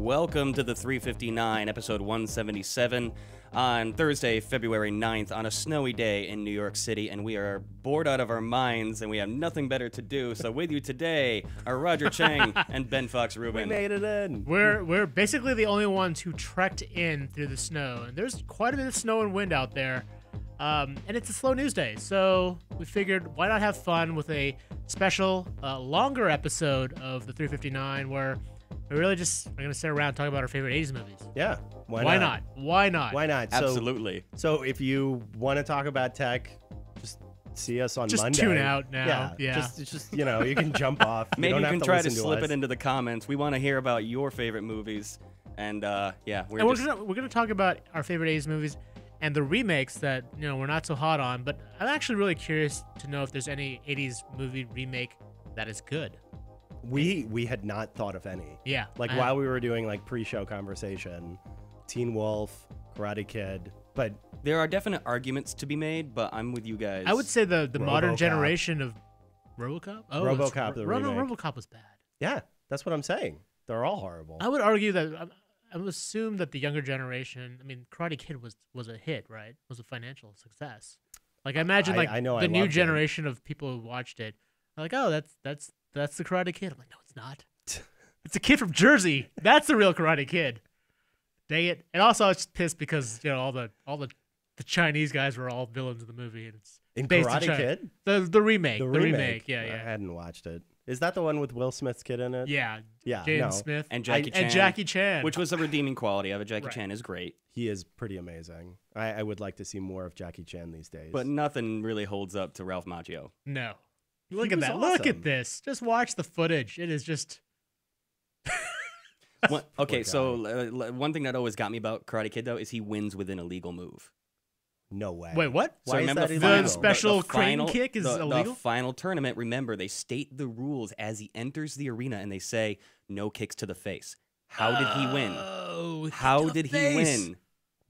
Welcome to the 359, episode 177, on Thursday, February 9th, on a snowy day in New York City, and we are bored out of our minds, and we have nothing better to do. So with you today are Roger Chang and Ben Fox Rubin. We made it in. We're basically the only ones who trekked in through the snow, and there's quite a bit of snow and wind out there. And it's a slow news day, so we figured why not have fun with a special, longer episode of the 359 where we really just are going to sit around and talk about our favorite 80s movies. Yeah. Why not? Why not? Why not? Absolutely. So if you want to talk about tech, just see us on Monday. Just tune out now. Yeah. Just you know, you can jump off. Maybe you can try to slip us. it into the comments. We want to hear about your favorite movies, and we're gonna talk about our favorite 80s movies and the remakes that we're not so hot on. But I'm actually really curious to know if there's any 80s movie remake that is good. We had not thought of any. Yeah. Like while we were doing like pre-show conversation, Teen Wolf, Karate Kid, but there are definite arguments to be made. But I'm with you guys. I would say the modern RoboCop. Generation of RoboCop. Oh, RoboCop, the remake. RoboCop was bad. Yeah, that's what I'm saying. They're all horrible. I would argue that I would assume that the younger generation. I mean, Karate Kid was a hit, right? Was a financial success. Like I imagine, I know the I new loved generation of people who watched it, are like, oh, that's the Karate Kid. I'm like, no, it's not. It's a kid from Jersey. That's the real Karate Kid. Dang it! And also, I was just pissed because all the Chinese guys were all villains in the movie, and it's In based Karate Kid? The remake. The The remake. remake. Yeah. I hadn't watched it. Is that the one with Will Smith's kid in it? Yeah. Yeah, Jaden no. Smith And Jackie Chan. And Jackie Chan, which was a redeeming quality of it. Jackie Right. Chan is great, He is pretty amazing. I would like to see more of Jackie Chan these days. but nothing really holds up to Ralph Macchio. No. Look at was that. Look awesome. at this. Just watch the footage. It is just. Okay, guy. so one thing that always got me about Karate Kid though is he wins with an illegal move. No way. Wait, what? So Why is remember that the illegal? final, The special crane final- kick is the illegal? final tournament, remember, they state the rules as he enters the arena, and they say no kicks to the face. How did he win? Oh, How did he win?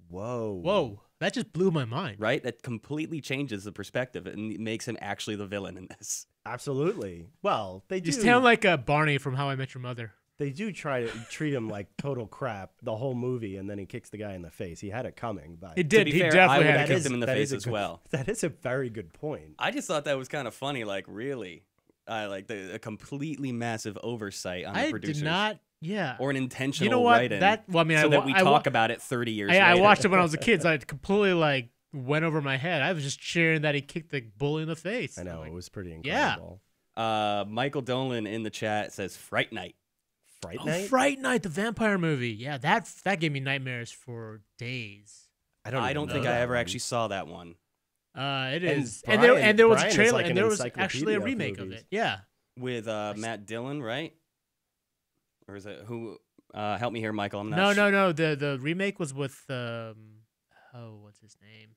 Whoa. Whoa. That just blew my mind. Right? That completely changes the perspective and makes him actually the villain in this. Absolutely. Well, they do. You sound like Barney from How I Met Your Mother. They do try to treat him like total crap the whole movie, and then he kicks the guy in the face. He had it coming, but He did. To be He fair, I definitely would had have it. kicked him in the that face is a as good- well. That is a very good point. I just thought that was kind of funny. Like, really, like a completely massive oversight on the I producers, did not. Yeah. or an intentional You know what? write-in, Well, I mean, so that we I talk about it 30 years I later. watched it when I was a kid, so I completely went over my head. I was just cheering that he kicked the bully in the face. I know, Like, it was pretty Yeah. incredible. Michael Dolan in the chat says Fright Night. Fright Oh, Night? Fright Night, the vampire movie. Yeah, that gave me nightmares for days. I even don't know think I that ever one. actually saw that one. It And is, Brian- and there was Brian a is trailer, like an and there was actually a encyclopedia of remake of movies. it. Yeah. With Matt Dillon, right? Or is it who? Help me here, Michael. I'm No, not sure. no. The remake was with what's his name?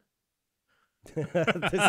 This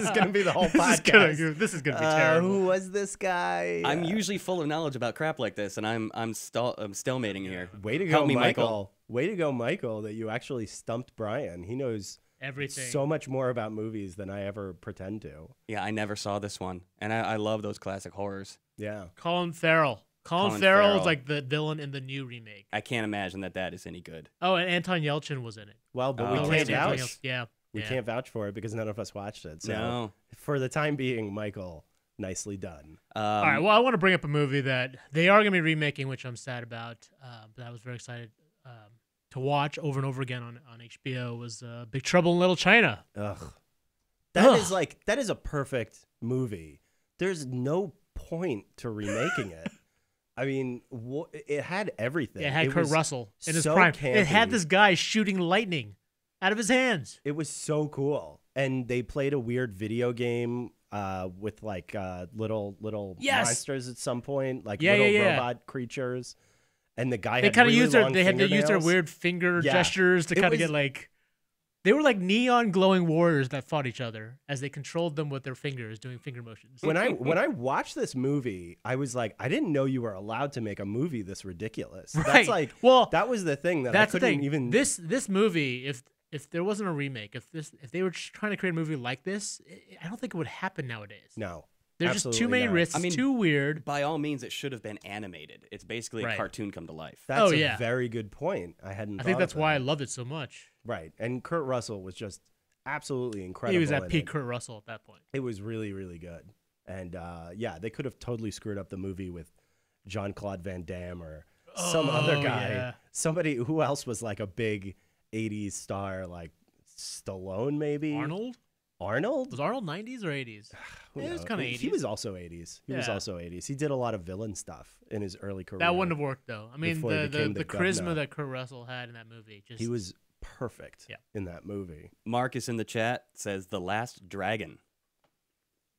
is going to be the whole This podcast. is gonna be terrible. Who was this guy? I'm usually full of knowledge about crap like this, and I'm stalemating here. Way to go, Help me, Michael. Way to go, Michael, that you actually stumped Brian. He knows Everything. so much more about movies than I ever pretend to. Yeah, I never saw this one, and I love those classic horrors. Yeah. Colin Farrell. Colin Colin Farrell Farrell. is like the villain in the new remake. I can't imagine that is any good. Oh, and Anton Yelchin was in it. Well, but Oh, we yeah, can't Anton vouch. Yeah. We can't vouch for it because none of us watched it. So No. for the time being, Michael, nicely done. All right. Well, I want to bring up a movie that they are going to be remaking, which I'm sad about. But I was very excited to watch over and over again on HBO. Was Big Trouble in Little China. Ugh. That is a perfect movie. There's no point to remaking it. I mean, it had everything. Yeah, it had Kurt Russell in his so prime. It had campy. this guy shooting lightning out of his hands. It was so cool. And they played a weird video game with like little Yes. monsters at some point, like Yeah, little yeah, yeah. robot creatures. And the guy They had kind of really used their long they had to use their fingernails. weird finger Yeah. gestures to It kind of was- get like. They were like neon glowing warriors that fought each other as they controlled them with their fingers, doing finger motions. When I watched this movie, I was like, I didn't know you were allowed to make a movie this ridiculous. Right. That's like, Well, that was the thing that That's I the couldn't thing. even. This movie, if there wasn't a remake, if they were just trying to create a movie like this, I don't think it would happen nowadays. No, There's just too Absolutely many not. risks. I mean, It's too weird. By all means, it should have been animated. It's basically a Right. cartoon come to life. That's Oh, a yeah. very good point. I hadn't. I think thought that's of why I that. loved it so much. Right, and Kurt Russell was just absolutely incredible. He was at in peak it. Kurt Russell at that point. It was really, really good. And yeah, they could have totally screwed up the movie with Jean-Claude Van Damme or some other Oh, guy. yeah. Somebody who else was like a big 80s star, like Stallone maybe? Arnold? Arnold? Was Arnold 90s or 80s? Who It was knows? kinda He 80s. was also 80s. He was Yeah. also 80s. He did a lot of villain stuff in his early career. That wouldn't have worked though. I mean, Before he became the the charisma governor. that Kurt Russell had in that movie. Just He was perfect Yeah. in that movie. Marcus in the chat says The Last Dragon.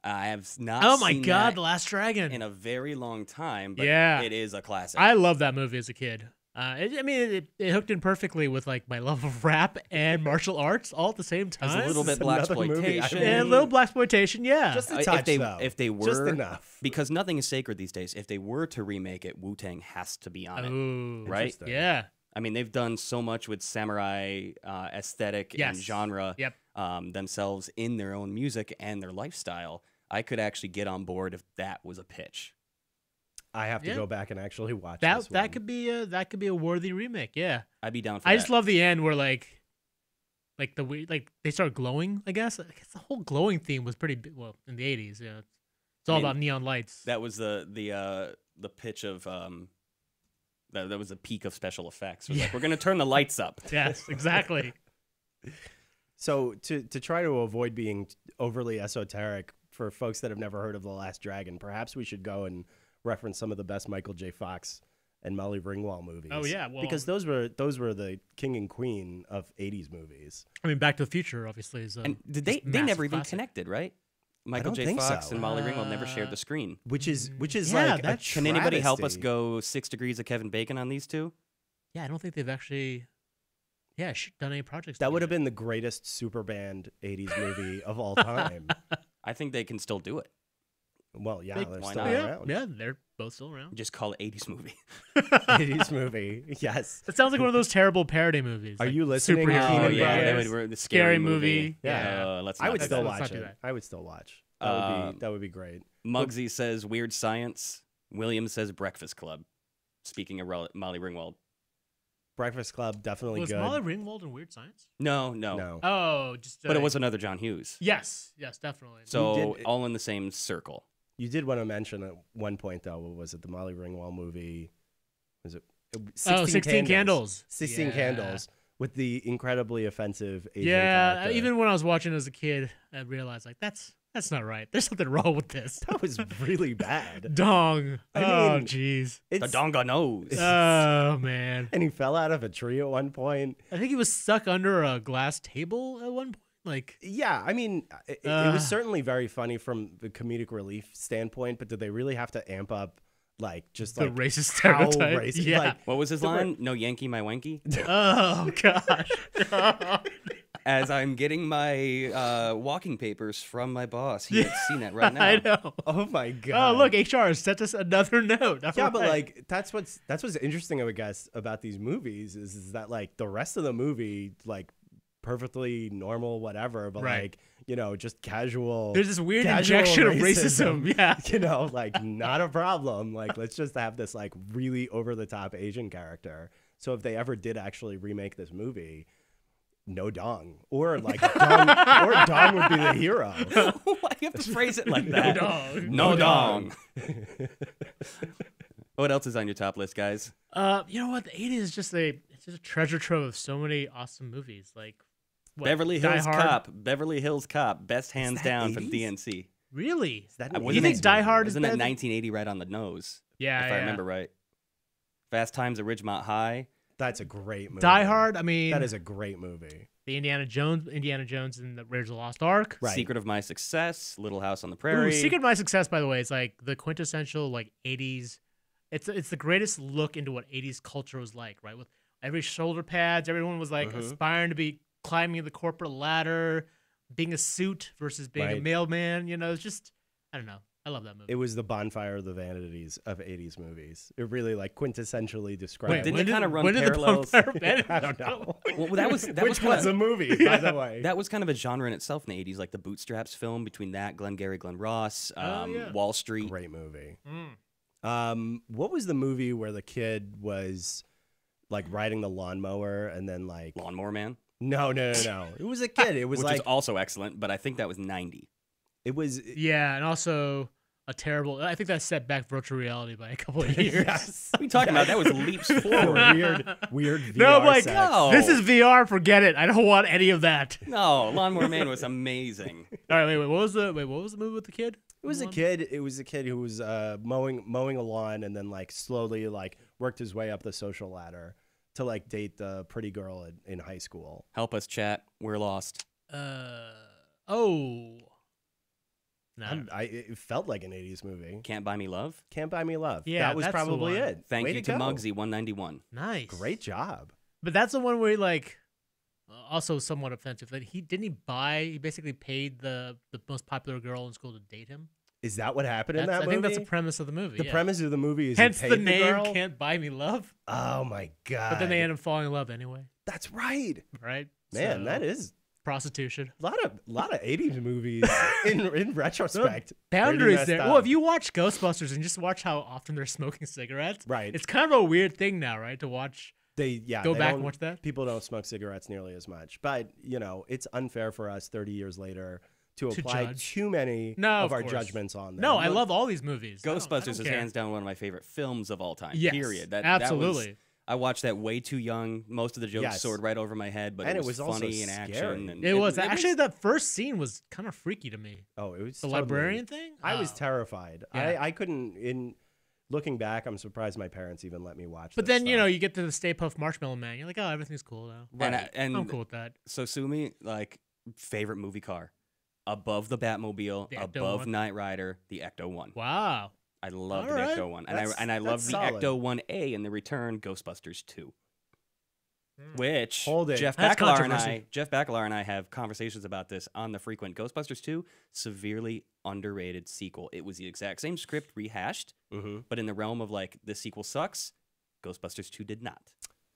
I have not oh my seen god, that The Last Dragon. in a very long time, but Yeah. it is a classic. I loved that movie as a kid. It hooked in perfectly with like my love of rap and martial arts all at the same time. There's a little This bit is another movie I blaxploitation. and a little blaxploitation, yeah. Just a If touch, they though. if they Just were enough. because nothing is sacred these days. If they were to remake it, Wu-Tang has to be on it. Ooh, Right? Interesting. Yeah. I mean, they've done so much with samurai aesthetic Yes. and genre Yep. themselves in their own music and their lifestyle. I could actually get on board if that was a pitch. I have to Yeah. go back and actually watch That this that one. could be a worthy remake. Yeah. I'd be down for I that. just love the end where like they start glowing. I guess the whole glowing theme was pretty well in the 80s. Yeah, it's all I mean, about neon lights. That was the pitch of that was the peak of special effects. It was like, we're gonna turn the lights up. Yes, exactly. So to try to avoid being overly esoteric for folks that have never heard of The Last Dragon, perhaps we should go and reference some of the best Michael J. Fox and Molly Ringwald movies. Oh, yeah, well- because those were the king and queen of 80s movies. I mean, Back to the Future obviously is. And did just they never massive even classic. connected, right? Michael don't J. think Fox so. and Molly Ringwald never shared the screen. Which is Yeah, like a that's- Can anybody help us travesty. go 6 degrees of Kevin Bacon on these two? Yeah, I don't think they've actually. Yeah, done any projects. That would have together. been the greatest super band 80s movie of all time. I think they can still do it. Well, yeah, They- they're why still not? Yeah, around. yeah, they're both still around. Just call it 80s movie. 80s movie, yes. That sounds like one of those terrible parody movies. Are like you listening, superhero Keenan Oh movies. yeah, Brothers? they would the Scary movie. Yeah. Let's I not would do still that. Let's watch not do it. that. I would still watch. That would be great. Muggsy says Weird Science. William says Breakfast Club. Speaking of Molly Ringwald. Breakfast Club, definitely Was good. Molly Ringwald in Weird Science? No. No. Oh, just. But it was another John Hughes. Yes, definitely. So did- all in the same circle. You did want to mention at one point, though, what was it? The Molly Ringwald movie? Was it 16 Candles. 16 Yeah. Candles with the incredibly offensive Asian Yeah, character. even when I was watching as a kid, I realized like that's not right. There's something wrong with this. That was really bad. Dong. I Oh, mean, jeez. The Donga knows. Oh man. And he fell out of a tree at one point. I think he was stuck under a glass table at one point. Like, Yeah, I mean, it was certainly very funny from the comedic relief standpoint, but did they really have to amp up, like, just the like racist how stereotype. racist? Yeah. Like, What was his there were- line? No Yankee, my wanky. Oh gosh. As I'm getting my walking papers from my boss. He had seen that right now. I know. oh my god! Oh look, HR has sent us another note. Yeah, but like that's what's interesting, I guess, about these movies is that like the rest of the movie, like perfectly normal, whatever, but Right. like, you know, just casual. there's this weird casual injection of racism. Yeah. You know, like not a problem. Like let's just have this like really over the top Asian character. So if they ever did actually remake this movie, no dong, or like dong, or dong would be the hero. Why you have to phrase it like that? dong. No dong. What else is on your top list, guys? You know what? The 80s is just a treasure trove of so many awesome movies. Like what, Beverly Die Hills Hard? Cop. Beverly Hills Cop. Best hands that down from 80s? DNC. Really? Is that I an wasn't You think 80s Die movie? Hard is Isn't that better than- 1980 right on the nose? Yeah, If I remember right. Fast Times at Ridgemont High. That's a great movie. Die Hard. I mean, That is a great movie. the Indiana Jones and the Raiders of the Lost Ark. Right. Secret of My Success. Little House on the Ooh, Prairie. Secret of My Success, by the way, is like the quintessential like 80s. It's the greatest look into what 80s culture was like, right? With every shoulder pads, everyone was like aspiring to be climbing the corporate ladder, being a suit versus being a Right. mailman. You know, it's just I don't know. I love that movie. It was the bonfire of the vanities of 80s movies. It really like quintessentially described. didn't it kind of run when parallels? Did the bonfire I don't know. Well, that was Which kind was of a movie, by the way. that was kind of a genre in itself in the 80s, like the Bootstraps film. Between that, Glengarry Glen Ross, yeah. Wall Street. Great movie. Mm. What was the movie where the kid was like riding the lawnmower and then like Lawnmower Man, no. It was a kid. It was which like is also excellent, but I think that was 90. it was Yeah, and also a terrible. I think that set back virtual reality by a couple of years. yes. What are you talking about? That was leaps forward. weird VR No, I'm like, sex. no. This is VR. Forget it. I don't want any of that. No, Lawnmower Man was amazing. All right, wait. What was the movie with the kid? It was a kid. It was a kid who was mowing a lawn and then like slowly like worked his way up the social ladder to like date the pretty girl in high school. Help us, chat. We're lost. Oh. No. It felt like an 80s movie. Can't Buy Me Love. Can't Buy Me Love. Yeah, that was that's the probably one. it. Thank Way you to to go. Muggsy 191. Nice. Great job. But that's the one where he like, also somewhat offensive. That he basically paid the most popular girl in school to date him. Is that what happened in that I movie? think that's the premise of the movie. The yeah. premise of the movie is he Hence paid the name girl? Can't Buy Me Love. Oh my god! But then they end up falling in love anyway, That's right, right? man. So, That is prostitution. a lot of 80s movies in retrospect. Boundaries Pretty there. messed Well, up. if you watch Ghostbusters and just watch how often they're smoking cigarettes, Right. It's kind of a weird thing now, right? To watch. Go they back don't- and watch that? People don't smoke cigarettes nearly as much, but you know it's unfair for us 30 years later to apply judge. too many No, of our course. judgments on them. No, I love all these movies. Ghostbusters I is don't care. hands down one of my favorite films of all time. Yes, Period. absolutely. I watched that way too young. Most of the jokes Yes. soared right over my head, but And it was also funny and action. scary. And It was actually that first scene was kind of freaky to me. Oh, it was The totally- librarian thing. I was Oh. terrified. Yeah. I couldn't. In looking back, I'm surprised my parents even let me watch. But this then you stuff. know you get to the Stay Puft Marshmallow Man. You're like, oh, everything's cool now. and I'm cool with that. So Sumi, like, favorite movie car, above the Batmobile, The Ecto above one. Knight Rider, the Ecto One. Wow. I love All the right. Ecto One, and That's- I love that's the solid. Ecto 1A in the return Ghostbusters 2. Which Hold it. Jeff That's Bakalar and I have conversations about this on the frequent. Ghostbusters 2, severely underrated sequel. It was the exact same script rehashed, Mhm. but in the realm of like the sequel sucks, Ghostbusters 2 did not.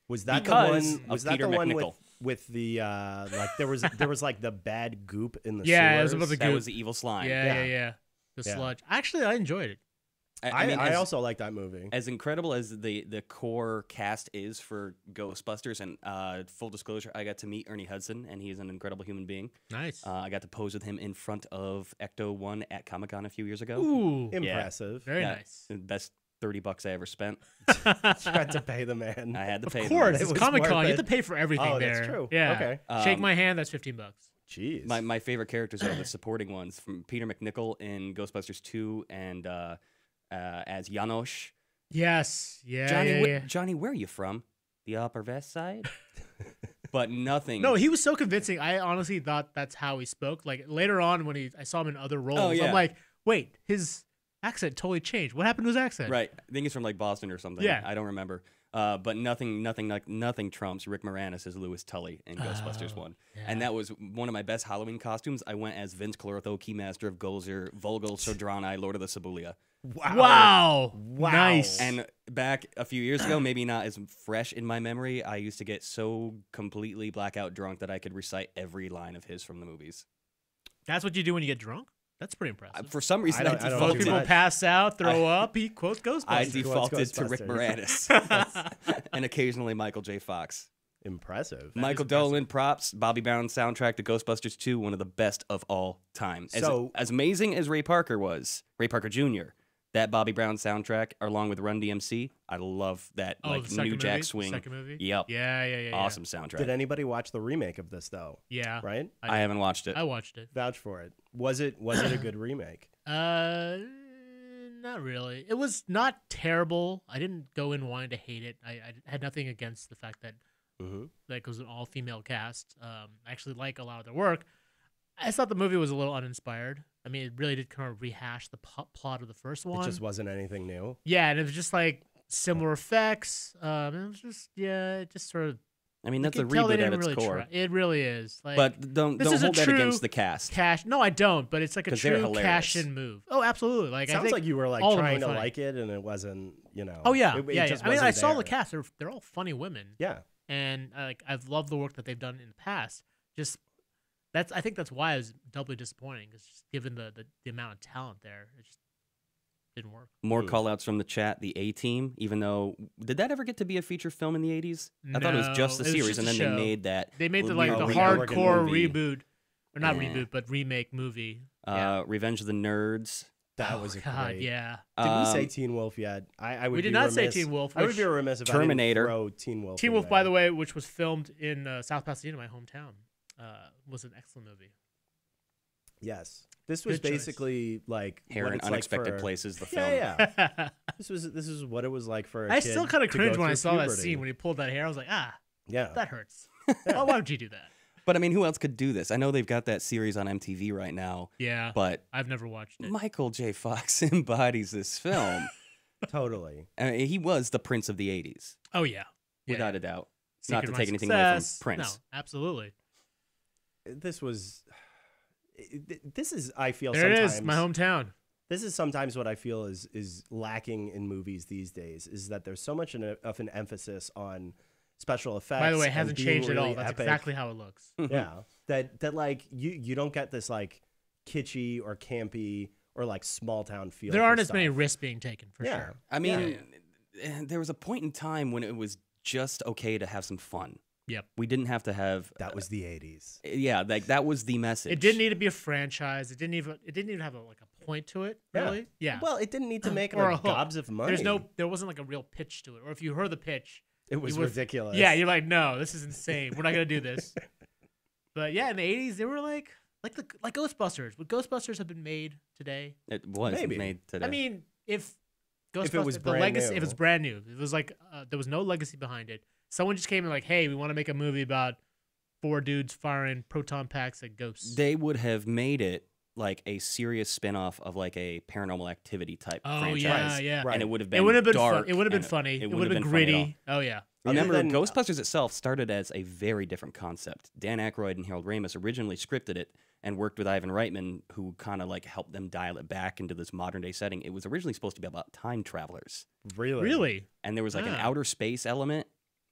Was that Because the one? of Was that Peter the one McNichol. with the like there was like the bad goop in the Yeah, it was sewers? about the That goop. was the evil slime. Yeah. The Yeah. sludge. Actually, I enjoyed it. I mean, I as- also like that movie. As incredible as the core cast is for Ghostbusters, and full disclosure, I got to meet Ernie Hudson, and he is an incredible human being. Nice. I got to pose with him in front of Ecto One at Comic-Con a few years ago. Ooh. Impressive. Very Yeah. nice. The best $30 I ever spent. You had to pay the man. I had to Of pay. course, It it's was Comic Con. worth You have it. to pay for everything Oh, there. that's true. Yeah. Okay. Shake my hand. That's $15. Jeez. My favorite characters are the supporting ones from Peter McNichol in Ghostbusters 2 and as Janosch. Yes. Yeah. Johnny, yeah. Johnny, where are you from? The Upper West Side? But nothing. No, he was so convincing. I honestly thought that's how he spoke. Like later on, when I saw him in other roles, yeah. I'm like, wait, his accent totally changed. What happened to his accent? Right. I think he's from like Boston or something. Yeah. I don't remember. But nothing trumps Rick Moranis as Louis Tully in Ghostbusters 1. And that was one of my best Halloween costumes. I went as Vince Clortho, Keymaster of Gozer, Vogel, Sodrani, Lord of the Sibulia. Wow. Nice. And back a few years ago, maybe not as fresh in my memory, I used to get so completely blackout drunk that I could recite every line of his from the movies. That's what you do when you get drunk? That's pretty impressive. For some reason, I I, don't- I don't Most do defaulted, people that. pass out, throw up. He quotes Ghostbusters. I defaulted to Rick Ghostbusters. Moranis. And occasionally Michael J. Fox. Impressive. Michael Dolan props, Bobby Brown soundtrack to Ghostbusters 2, one of the best of all time. As amazing as Ray Parker was, Ray Parker Jr., that Bobby Brown soundtrack, along with Run DMC, I love that Oh, like the second New Jack movie? Swing. Second movie? Yep. Yeah. Awesome soundtrack. Did anybody watch the remake of this though? Yeah. Right? I haven't watched it. I watched it. Vouch for it. Was it a good remake? Not really. It was not terrible. I didn't go in wanting to hate it. I had nothing against the fact that Mm-hmm. that it was an all-female cast. I actually like a lot of their work. I just thought the movie was a little uninspired. I mean, it really did kind of rehash the plot of the first one. It just wasn't anything new. Yeah, and it was just like similar effects. It was just it just sort of I mean, that's You a can tell they reboot at didn't its really core. try. It really is. Like, But don't this is a hold that true against the cast. No, I don't. But it's like a Because they're true hilarious. cash-in move. Oh, absolutely. Like I Sounds think like you were like all of them trying are to funny. like it, and it wasn't. You know. Oh yeah, It yeah. just I mean, I wasn't saw the there. cast. They're all funny women. Yeah. And I've loved the work that they've done in the past. Just I think that's why it was doubly disappointing. Because just given the amount of talent there, it just didn't work. More call-outs from the chat. The A-Team, even though did that ever get to be a feature film in the 80s? I thought it was just the No, it was series, just and a then show. they made that. They made the weird the American hardcore movie. reboot, or not Yeah. reboot, but remake movie. Revenge of the Nerds. That was a God, great. yeah. Did we say Um, Teen Wolf yet? I would We did be not say remiss- Teen Wolf, I would which- be remiss if Terminator. I didn't throw Teen Wolf. Teen in Wolf, there. by the way, which was filmed in South Pasadena, my hometown, was an excellent movie. Yes, this was Good choice. basically like Hair what in it's Unexpected like for, Places, the film. Yeah, yeah. This is what it was like for. I still kind of cringed when I saw that puberty. scene when he pulled that hair. I was like, Yeah, that hurts. Oh, why would you do that? But I mean, who else could do this? I know they've got that series on MTV right now, Yeah, but I've never watched it. Michael J. Fox embodies this film. totally. I mean, he was the Prince of the 80s, Oh yeah, without yeah. a doubt. Secret Not to of take My anything away from Success. Prince. No, absolutely. This was. This is. I feel There it sometimes is, my hometown. this is sometimes what I feel is lacking in movies these days is that there's so much of an emphasis on special effects. By the way, it and hasn't being changed at all. really That's epic. exactly how it looks. Yeah, that like you don't get this like kitschy or campy or like small town feel. There for aren't as many stuff. risks being taken for Yeah. sure. I mean, there was a point in time when it was just okay to have some fun. Yep. We didn't have to have. That was the 80s. Yeah, like that was the message. It didn't need to be a franchise. It didn't even have like a point to it. Really. Yeah. Well, it didn't need to make Or a like hook. gobs of money. There wasn't like a real pitch to it. Or if you heard the pitch, It was you would- ridiculous. yeah, you're like, no, this is insane. We're not gonna do this. But yeah, in the '80s, they were like Ghostbusters. Would Ghostbusters have been made today? It was Maybe. made today. I mean, if Ghostbusters, it was the brand legacy, new. if it's brand new, it was like there was no legacy behind it. Someone just came and like, hey, we want to make a movie about 4 dudes firing proton packs at ghosts. they would have made it like a serious spin-off of like a Paranormal Activity type Oh franchise. yeah, yeah. Right. And it would have been It would have been dark. fun. It would have been and funny. It would wouldn't have been funny at all. gritty. Oh yeah. Remember, Other than- Ghostbusters itself started as a very different concept. Dan Aykroyd and Harold Ramis originally scripted it and worked with Ivan Reitman, who kind of like helped them dial it back into this modern day setting. It was originally supposed to be about time travelers, Really? Really? and there was like an Ah. outer space element,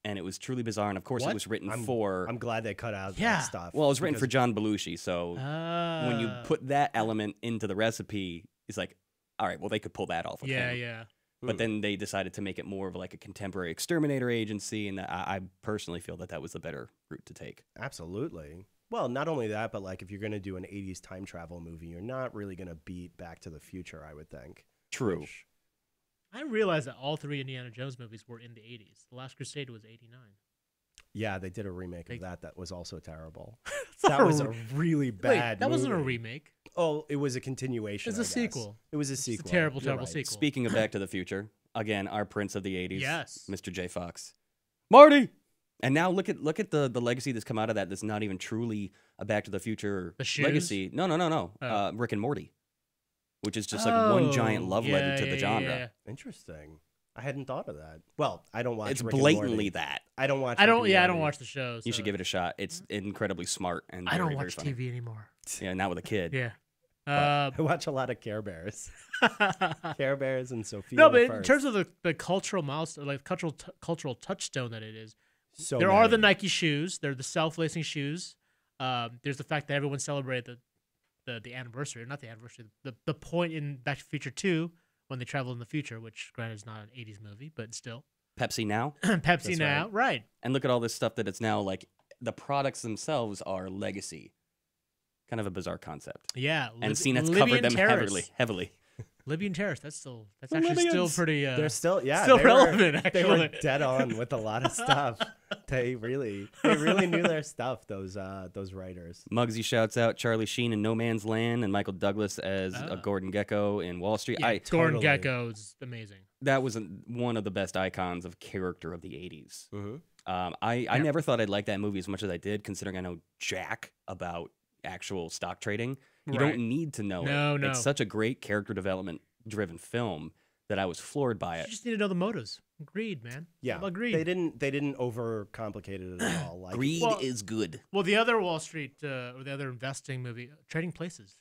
and it was truly bizarre. And of course, What? it was written I'm for. I'm glad they cut out Yeah. that stuff. well, it was written because for John Belushi, so when you put that element into the recipe, it's like, all right, well, they could pull that off. With yeah, him. yeah. But then they decided to make it more of like a contemporary exterminator agency, and I personally feel that that was the better route to take. Absolutely. Well, not only that, but like if you're going to do an 80s time travel movie, you're not really going to beat Back to the Future, I would think. True. Which- I realized that all 3 Indiana Jones movies were in the 80s. The Last Crusade was 89. yeah, they did a remake They- of that was also terrible. It's not That was a- a really Wait, bad that wasn't a movie. remake. Oh, it was a continuation. It's a I guess. sequel. It was a It's a sequel. terrible, You're terrible right. sequel. Speaking of Back to the Future, again, our prince of the 80s, Yes. Mr. J. Fox. Marty! And now look at the legacy that's come out of that that's not even truly a Back to the Future The shoes? legacy. No. Oh. Rick and Morty, which is just like one giant love letter yeah, to the yeah, genre. yeah. Interesting. I hadn't thought of that. Well, I don't watch. It's Rick and blatantly Morty. that. I don't watch. I don't. Rick and Yeah, I don't Morty. watch the show. You should give it a shot. It's incredibly smart and I don't very, very watch funny. TV anymore. Yeah, not with a kid. Yeah. I watch a lot of Care Bears. Care Bears and Sophia. No, the but in First. terms of the cultural milestone, like cultural touchstone that it is, So there are the many. Nike shoes. They're the self-lacing shoes. There's the fact that everyone celebrated the anniversary, not the anniversary, the point in Back to the Future 2 when they travel in the future, which granted is not an 80s movie, but still. Pepsi now. Pepsi That's now, right? And look at all this stuff that it's now like the products themselves are legacy. Kind of a bizarre concept. Yeah. And CNET's Libyan covered them terrorists. heavily. Libyan terrorists. That's The actually still Libyans. pretty. They're still still they were- relevant, They were actually. dead on with a lot of stuff. they really knew their stuff. Those writers. Muggsy shouts out Charlie Sheen in No Man's Land and Michael Douglas as Ah. Gordon Gecko in Wall Street. yeah, Gordon totally- Gecko is amazing. That was one of the best icons of character of the 80s. Mm-hmm. I never thought I'd like that movie as much as I did, considering I know jack about actual stock trading. You Right. don't need to know No, it. no. It's such a great character development driven film that I was floored by You it. just need to know the motives. Greed, man. Yeah, All about greed. they didn't overcomplicate it at all. Like, Greed Well- is good. Well, the other Wall Street or the other investing movie, Trading Places.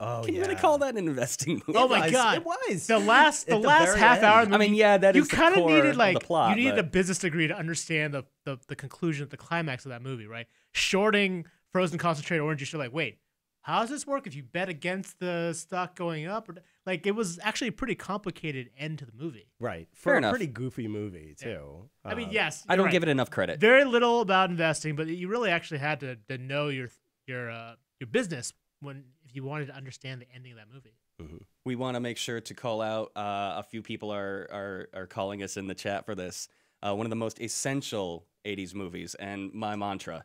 oh Can yeah, you really call that an investing movie? Oh my God. It was The last At the last very half end. hour of the I movie, mean, yeah, that you is the kind of core needed of like the plot. you needed a but- business degree to understand the conclusion, the climax of that movie, right? Shorting frozen concentrated orange juice, you're like, wait, how does this work if you bet against the stock going up? Or, like, it was actually a pretty complicated end to the movie. right for Fair a enough. pretty goofy movie too. I mean, yes, I don't give it enough credit. very little about investing, but you really actually had to know your business if you wanted to understand the ending of that movie. We want to make sure to call out a few people are calling us in the chat for this. One of the most essential 80s movies, and my mantra,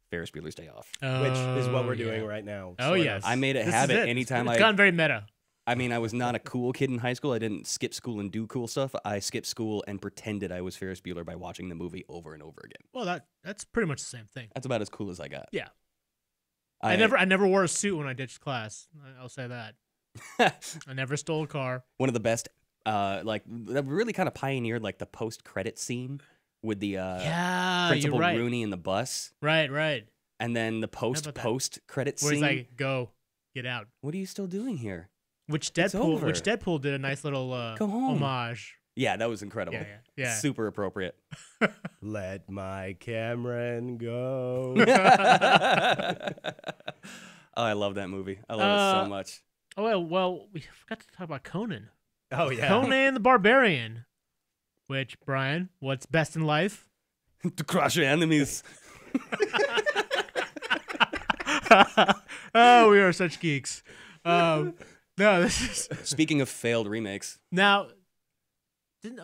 Ferris Bueller's Day Off. which is what we're yeah. doing right now. Oh, sort of. yes. I made a This is habit it. anytime It's I- gotten very meta. I mean, I was not a cool kid in high school. I didn't skip school and do cool stuff. I skipped school and pretended I was Ferris Bueller by watching the movie over and over again. Well, that's pretty much the same thing. That's about as cool as I got. Yeah. I never wore a suit when I ditched class. I'll say that. I never stole a car. One of the best, like, that really kind of pioneered, like, the post-credit scene with the Yeah, Principal you're right. Rooney in the bus. Right. And then the about that? post-credit Where scene. he's like, go, get out. What are you still doing here? Which over. Deadpool did a nice little Go home. homage. Yeah, that was incredible. Yeah. Super appropriate. Let my Cameron go. Oh, I love that movie. I love it so much. Oh well, we forgot to talk about Conan. Oh yeah. Conan the Barbarian. Which, Brian, what's best in life? To crush your enemies. Oh, we are such geeks. No, this is Speaking of failed remakes, now. Didn't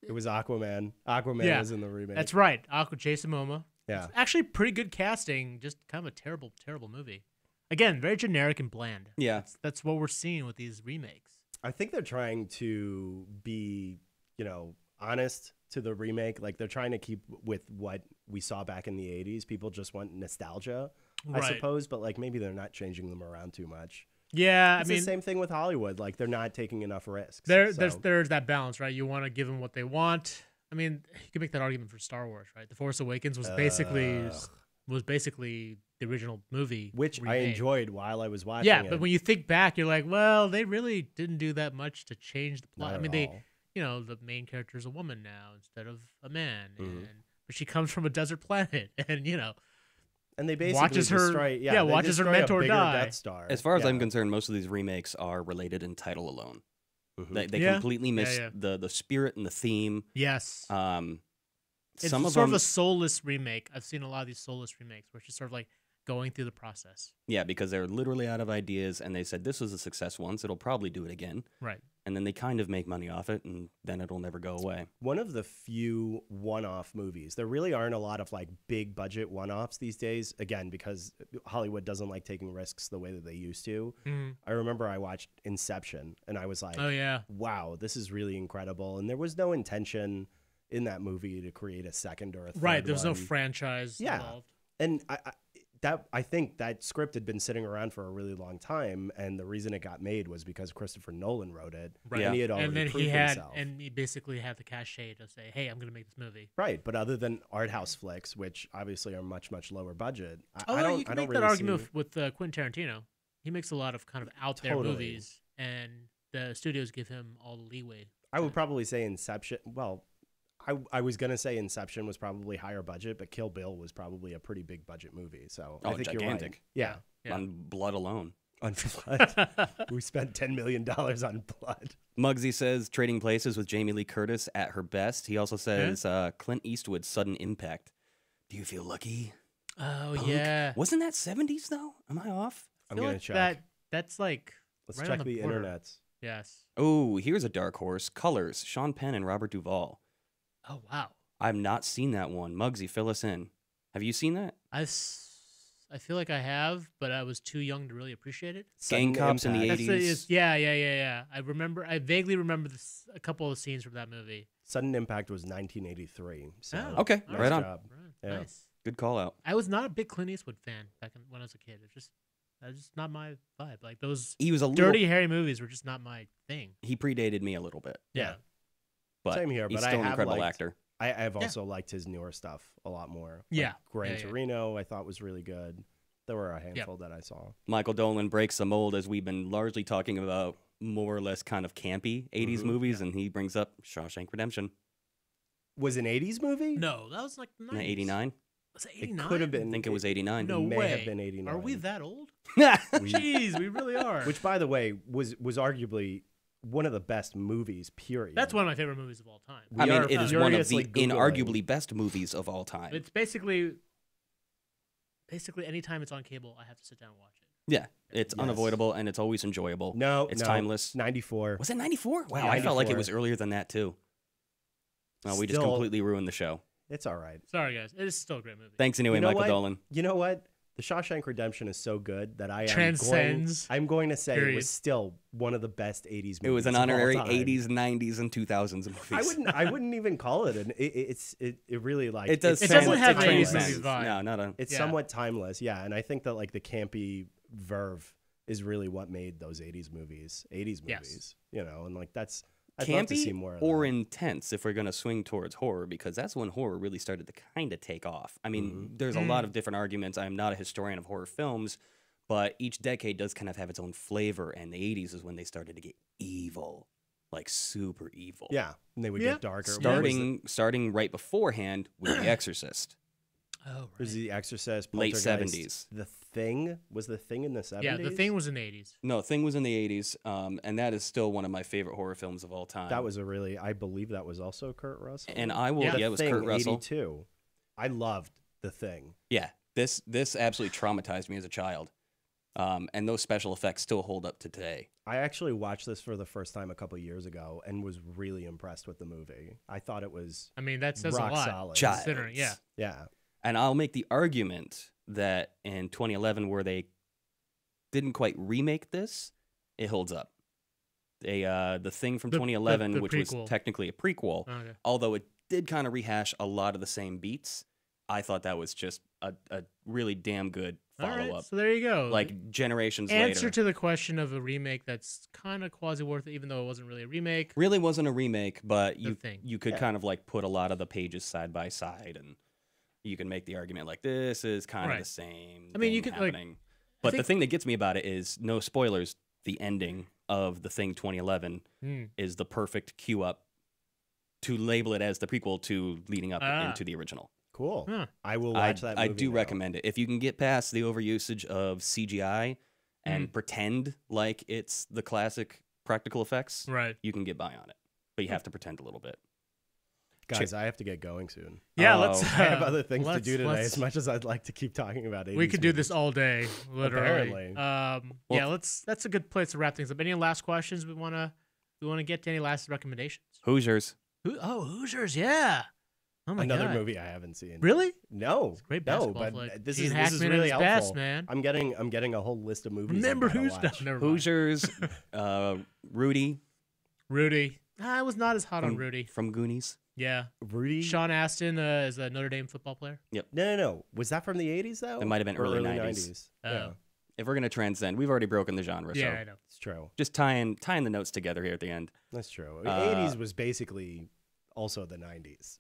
It was Aquaman. Aquaman Yeah, was in the remake. that's right. Jason Momoa. Yeah. Actually, pretty good casting. Just kind of a terrible movie. Again, very generic and bland. yeah. That's what we're seeing with these remakes. I think they're trying to be, honest to the remake. Like they're trying to keep with what we saw back in the 80s. People just want nostalgia, I Right. suppose, but like maybe they're not changing them around too much. Yeah, It's the same thing with Hollywood. Like they're not taking enough risks. there's So- there's that balance, right? You want to give them what they want. I mean, you can make that argument for Star Wars, right? The Force Awakens was basically the original movie, which I remade. enjoyed while I was watching Yeah, it. but when you think back, you're like, well, they really didn't do that much to change the plot. Not I mean, at all. the main character is a woman now instead of a man, Mm-hmm. but she comes from a desert planet, and and they basically watches her- destroy, yeah, they watches her destroy a mentor bigger die. Death Star. As far as I'm Yeah. concerned, most of these remakes are related in title alone. Mhm. They Yeah. completely miss Yeah. the spirit and the theme. yes, it's Some of sort them, of a soulless remake. I've seen a lot of these soulless remakes where it's just sort of like going through the process. yeah, because they're literally out of ideas, and they said this was a success once. It'll probably do it again, Right. and then they kind of make money off it, and then it'll never go away. One of the few one-off movies. There really aren't a lot of like big budget one-offs these days. Again, because Hollywood doesn't like taking risks the way that they used to. I remember I watched Inception, and I was like, Oh yeah. "Wow, this is really incredible." And there was no intention in that movie to create a second or a third Right. There was no one. franchise Yeah. involved. And I think that script had been sitting around for a really long time, and the reason it got made was because Christopher Nolan wrote it, Right. and he had already And then proved himself. he basically had the cachet to say, "Hey, I'm going to make this movie." Right, but other than art house flicks, which obviously are much lower budget, Oh, I don't. you can I don't make really that argument see- with Quentin Tarantino. He makes a lot of kind of out there Totally. movies, and the studios give him all the leeway. I would probably say Inception. Well, I was gonna say Inception was probably higher budget, but Kill Bill was probably a pretty big budget movie. So I Oh, think you're right. gigantic. Yeah, Yeah. On blood alone. on blood. We spent $10 million on blood. Muggsy says Trading Places with Jamie Lee Curtis at her best. He also says Clint Eastwood's Sudden Impact. Do you feel lucky? Oh Punk? yeah. Wasn't that 70s though? Am I off? I'm feel gonna like check. That's like Let's right check on the the border. internets. Yes. Oh, here's a dark horse. Colors. Sean Penn and Robert Duvall. Oh wow. I've not seen that one. Muggsy, fill us in. Have you seen that? I feel like I have, but I was too young to really appreciate it. Gang Sudden Cops in the Impact. 80s. Yeah. I vaguely remember a couple of scenes from that movie. Sudden Impact was 1983. So Oh, Okay, nice right on. job. Right. Yeah. Nice. Good call out. I was not a big Clint Eastwood fan when I was a kid. That's just not my vibe. Like those He was a little dirty, hairy movies were just not my thing. He predated me a little bit. Yeah. but Same here, he's but I still an have incredible liked- actor. I've also liked his newer stuff a lot more. Yeah. Like Gran Yeah, yeah. Torino, I thought was really good. There were a handful that I saw. Michael Dolan breaks the mold, as we've been largely talking about more or less kind of campy 80s movies, and he brings up Shawshank Redemption. Was an 80s movie? No, that was like the 90s. 89? Was it It 89? could have I been. think it was 89. No may way. have been 89. Are we that old? We- Jeez, we really are. Which, by the way, was arguably one of the best movies, period. That's one of my favorite movies of all time. We I mean, are it is one of the furiously Googling. inarguably best movies of all time. It's basically anytime it's on cable, I have to sit down and watch it. Yeah, it's Yes. unavoidable, and it's always enjoyable. No, it's no, timeless. 94. Was it 94? Wow, Yeah, I felt like it 94. was earlier than that, too. Oh, we just Still- completely ruined the show. It's all right. Sorry, guys. It is still a great movie. Thanks anyway, You know Michael what? Dolan. You know what? The Shawshank Redemption is so good that Transcends, I'm going to say it period. was still one of the best 80s movies. It was an of all honorary time. 80s, 90s, and 2000s movies. I wouldn't even call it it really like It does. It doesn't trans- have it an 80s transcends. movie vibe. No, not a. It's Yeah. somewhat timeless, yeah. And I think that like the campy verve is really what made those 80s movies. Yes. You know, and like that's I'd love to see Campy more of or that. intense if we're going to swing towards horror, because that's when horror really started to kind of take off. I mean, Mm-hmm. there's a lot of different arguments. I'm not a historian of horror films, but each decade does kind of have its own flavor, and the 80s is when they started to get evil, like super evil. Yeah, and they would Yeah. get darker. What was Starting right beforehand with The Exorcist. Oh, it was The Exorcist, Late Poltergeist, 70s. The Thing was The Thing in the 70s. Yeah, The Thing was in the 80s. No, Thing was in the 80s, and that is still one of my favorite horror films of all time. That was I believe that was also Kurt Russell. And I will, Yeah. yeah, it was Thing, Kurt Russell. 82. I loved The Thing. Yeah, this absolutely traumatized me as a child, and those special effects still hold up to today. I actually watched this for the first time a couple years ago and was really impressed with the movie. I thought it was I mean, that says rock a lot. solid. Considering, yeah. Yeah. And I'll make the argument that in 2011, where they didn't quite remake this, it holds up. The Thing from The 2011, the which was prequel. technically a prequel, Okay. although it did kind of rehash a lot of the same beats, I thought that was just a really damn good All follow-up. right, so there you go. Like generations answer later. to the question of a remake that's kind of quasi worth it, even though it wasn't really a remake. Really wasn't a remake, but Thing. you could Yeah. kind of like put a lot of the pages side by side, and you can make the argument like this is kind of Right. the same. I mean, you thing could, like, happening. But the think- thing that gets me about it is, no spoilers, the ending of The Thing 2011 Hmm. is the perfect cue up to label it as the prequel to leading up Ah. into the original. Cool. Huh. I will I, watch that I movie do now. recommend it. If you can get past the overusage of CGI and Hmm. pretend like it's the classic practical effects, Right. you can get by on it. But you have to pretend a little bit. Guys, I have to get going soon. Yeah, Oh. let's. I have other things to let's- do today, let's- as much as I'd like to keep talking about it. We could do this all day, literally. Apparently. Yeah, that's a good place to wrap things up. Any last questions we wanna get to? Any last recommendations? Hoosiers. Hoosiers, yeah. Oh my Another god, movie I haven't seen. Really? No, Great no, basketball but flick. this Gene is Hackman at really his helpful. best, man. I'm getting a whole list of movies. Remember I've gotta who's watch. never mind. Hoosiers. Rudy Rudy. I was not as hot on from, Rudy. from Goonies. Yeah. Rudy. Sean Astin is a Notre Dame football player. No. Was that from the 80s though? It might have been Or early 90s. Oh. Yeah, If we're gonna transcend, we've already broken the genre. Yeah, so I know. it's true. just tying the notes together here at the end. That's true. Uh, 80s was basically also the 90s.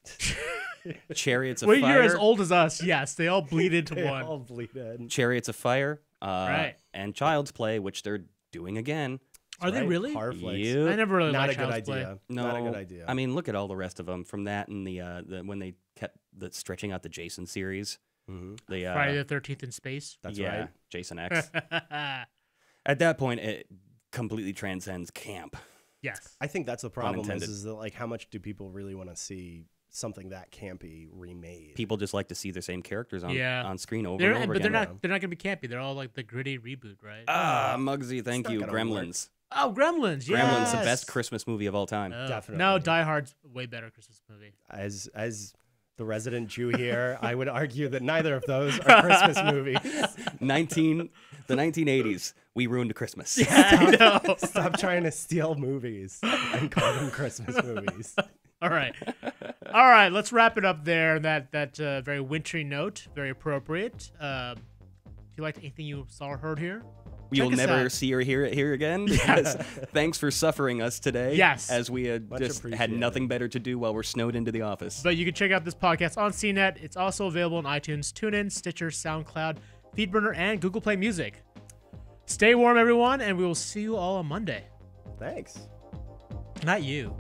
Chariots of Well, Fire. you're as old as us. Yes, they all bleed into They one. all bleed in. Chariots of Fire. Right. And Child's Play, which they're doing again. Are they Right? really? Horror flicks. Yep. I never really Not a liked good Child's Play. idea. No, Not a good idea. I mean, look at all the rest of them. From that and the when they kept stretching out the Jason series. Mhm. The Friday the 13th in space. That's yeah, right. Jason X. At that point, it completely transcends camp. Yes. I think that's the problem Unintended. is that like how much do people really want to see something that campy remade? People just like to see the same characters on Yeah. on screen over They're, and over but they're again. not. They're not gonna be campy. They're all like the gritty reboot, right? Muggsy, thank not you. gonna Gremlins. Oh, Gremlins. Yeah. Gremlins, the best Christmas movie of all time. Definitely. No, Die Hard's way better Christmas movie. As the resident Jew here, I would argue that neither of those are Christmas movies. The 1980s, we ruined Christmas. I know. Stop trying to steal movies and call them Christmas movies. All right. All right. Let's wrap it up there. That very wintry note, very appropriate. If you liked anything you saw or heard here, You'll us never out. see or hear it here again. Because thanks for suffering us today. Yes. As we Much just had appreciated. nothing better to do while we're snowed into the office. But you can check out this podcast on CNET. It's also available on iTunes, TuneIn, Stitcher, SoundCloud, Feedburner, and Google Play Music. Stay warm, everyone, and we will see you all on Monday. Thanks. Not you.